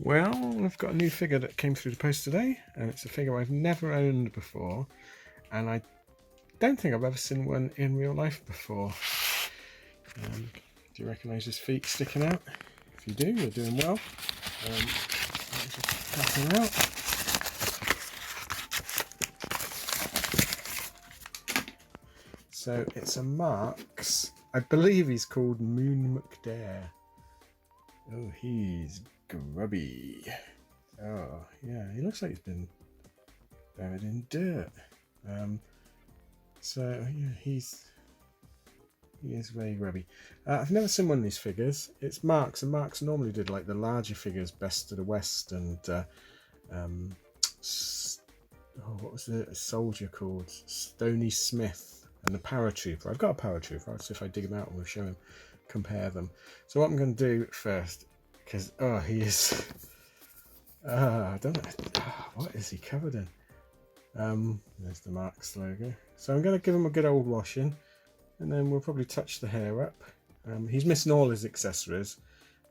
Well, I've got a new figure that came through the post today, and it's a figure I've never owned before, and I don't think I've ever seen one in real life before. Do you recognise his feet sticking out? If you do, you're doing well. Just cut him out. So it's a Marx. I believe he's called Moon McDare. Oh, he's grubby. Oh, yeah, he looks like he's been buried in dirt. So yeah, he is very grubby. I've never seen one of these figures. It's Marx, and Marx normally did like the larger figures, Best of the West, and what was the soldier called? Stony Smith, and the Paratrooper. I've got a Paratrooper. I'll see if I dig him out and we'll show him, compare them. So what I'm going to do first, because he is. I don't know. What is he covered in? There's the Marx logo. So I'm going to give him a good old washing, and then we'll probably touch the hair up. He's missing all his accessories,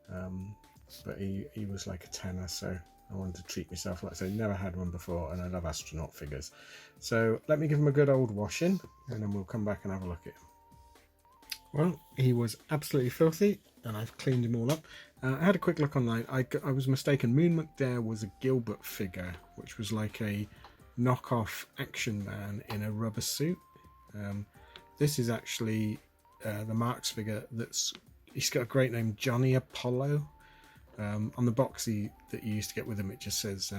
but he was like a tenner, so I wanted to treat myself. Like I said, never had one before, and I love astronaut figures. So let me give him a good old washing, and then we'll come back and have a look at him. Well, he was absolutely filthy, and I've cleaned him all up. I had a quick look online. I was mistaken. Moon McDare was a Gilbert figure, which was like a knockoff Action Man in a rubber suit. This is actually the Marx figure. He's got a great name, Johnny Apollo. On the box that you used to get with him, it just says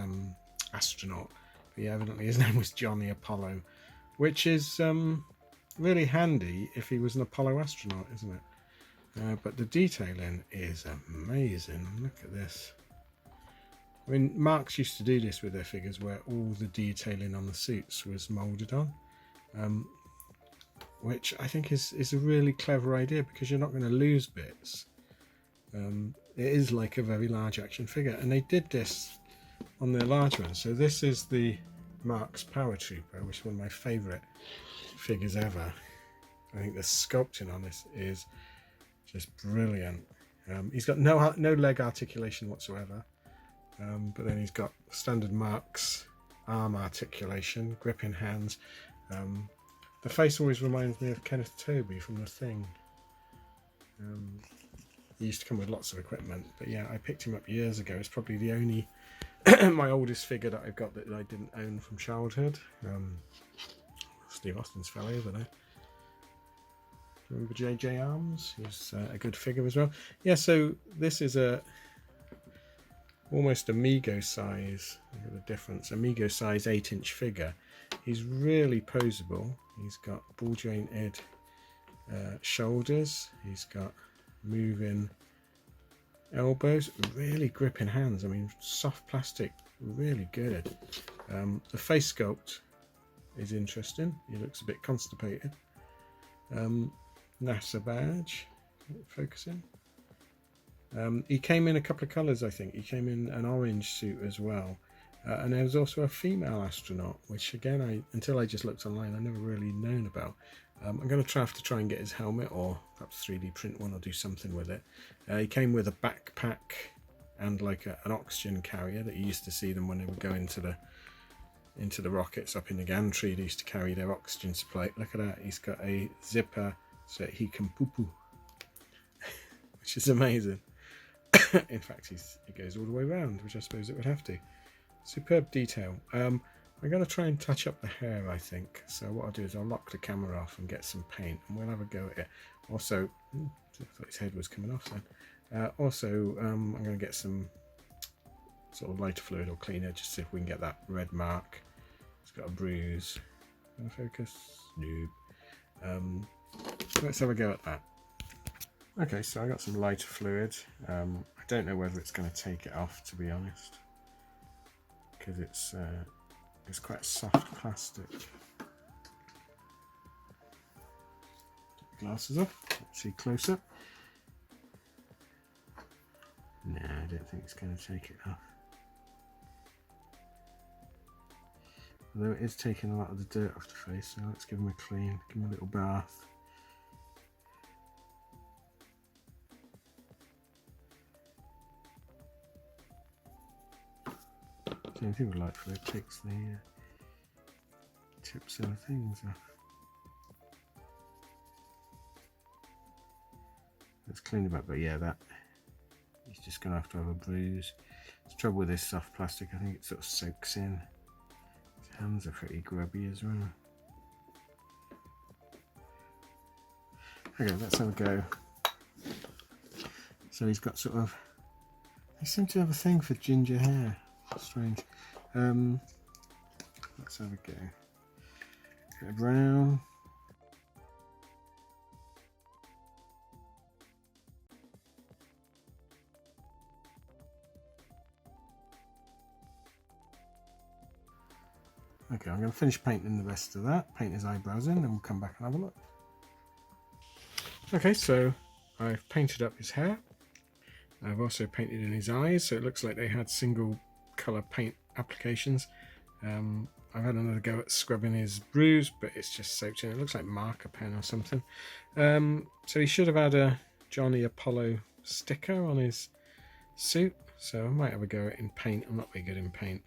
Astronaut. But yeah, evidently his name was Johnny Apollo, which is really handy if he was an Apollo astronaut, isn't it? But the detailing is amazing. Look at this. I mean, Marx used to do this with their figures, where all the detailing on the suits was moulded on, which I think is a really clever idea, because you're not going to lose bits. It is like a very large action figure, and they did this on their large one. So this is the Marx Paratrooper, which is one of my favourite figures ever. I think the sculpting on this is just brilliant. He's got no leg articulation whatsoever, but then he's got standard Marx arm articulation, gripping hands. The face always reminds me of Kenneth Toby from The Thing. He used to come with lots of equipment, but yeah, I picked him up years ago. It's probably the only my oldest figure that I've got that I didn't own from childhood. Steve Austin's fell over there. Remember JJ Arms? He's a good figure as well. Yeah, so this is almost Amigo size. Look at the difference. Amigo size 8-inch figure. He's really poseable. He's got ball jointed shoulders. He's got moving elbows, really gripping hands. I mean, soft plastic, really good. The face sculpt is interesting. He looks a bit constipated. NASA badge, focusing. He came in a couple of colours, I think. He came in an orange suit as well. And there was also a female astronaut, which again, until I just looked online, I never really known about. I'm going to have to try and get his helmet, or perhaps 3D print one, or do something with it. He came with a backpack and like an oxygen carrier that you used to see them when they would go into the rockets up in the gantry. They used to carry their oxygen supply. Look at that. He's got a zipper so he can poo-poo, which is amazing. In fact, it goes all the way around, which I suppose it would have to. Superb detail. I'm going to try and touch up the hair, I think. So what I'll do is I'll lock the camera off and get some paint, and we'll have a go at it. Also, I thought his head was coming off then. I'm going to get some sort of lighter fluid or cleaner, just to see if we can get that red mark. It's got a bruise. Gonna focus? Nope. Let's have a go at that. Okay, so I got some lighter fluid. I don't know whether it's going to take it off, to be honest, because it's quite soft plastic. Take the glasses off. Let's see close up. No, I don't think it's going to take it off. Although it is taking a lot of the dirt off the face, so let's give him a clean, give him a little bath. clean. People like for it takes the tips of the things off. Let's clean them up, but yeah, that he's just gonna have to have a bruise. The trouble with this soft plastic, I think it sort of soaks in. His hands are pretty grubby as well. Okay, let's have a go. So he's got sort of, he seems to have a thing for ginger hair. Strange. Let's have a go. Bit of brown. Okay, I'm going to finish painting the rest of that, paint his eyebrows in, and we'll come back and have a look. Okay, so I've painted up his hair. I've also painted in his eyes, so it looks like they had single colour paint applications. I've had another go at scrubbing his bruise, but it's just soaked in. It looks like marker pen or something. So he should have had a Johnny Apollo sticker on his suit, so I might have a go at it in paint. I'm not very good in paint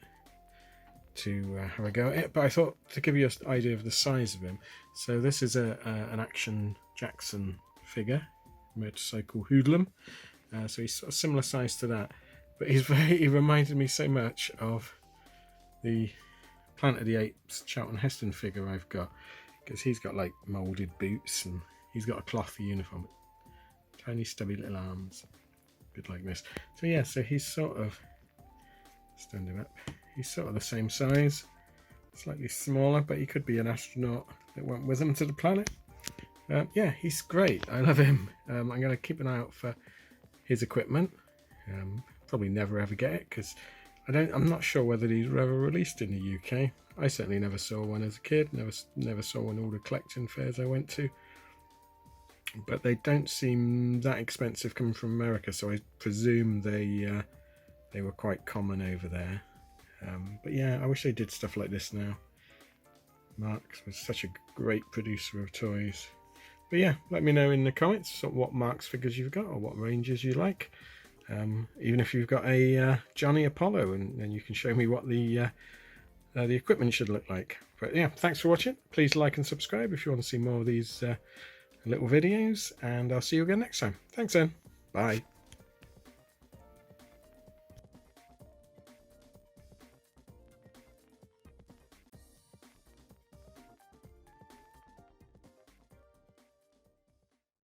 to have a go at it, but I thought to give you an idea of the size of him. So this is an Action Jackson figure, motorcycle hoodlum. So he's sort of similar size to that, but he reminded me so much of the Planet of the Apes Charlton Heston figure I've got, because he's got like moulded boots and he's got a cloth uniform, tiny stubby little arms, good like this. So yeah, so he's sort of standing up. He's sort of the same size, slightly smaller, but he could be an astronaut that went with him to the planet. Yeah, he's great. I love him. I'm going to keep an eye out for his equipment. Probably never ever get it because I'm not sure whether these were ever released in the UK. I certainly never saw one as a kid. Never saw one at all the collecting fairs I went to. But they don't seem that expensive coming from America, so I presume they were quite common over there. But yeah, I wish they did stuff like this now. Marx was such a great producer of toys. But yeah, let me know in the comments sort of what Marx figures you've got or what ranges you like. Even if you've got a Johnny Apollo, and you can show me what the equipment should look like. But yeah, thanks for watching. Please like and subscribe if you want to see more of these little videos, and I'll see you again next time. Thanks then. Bye.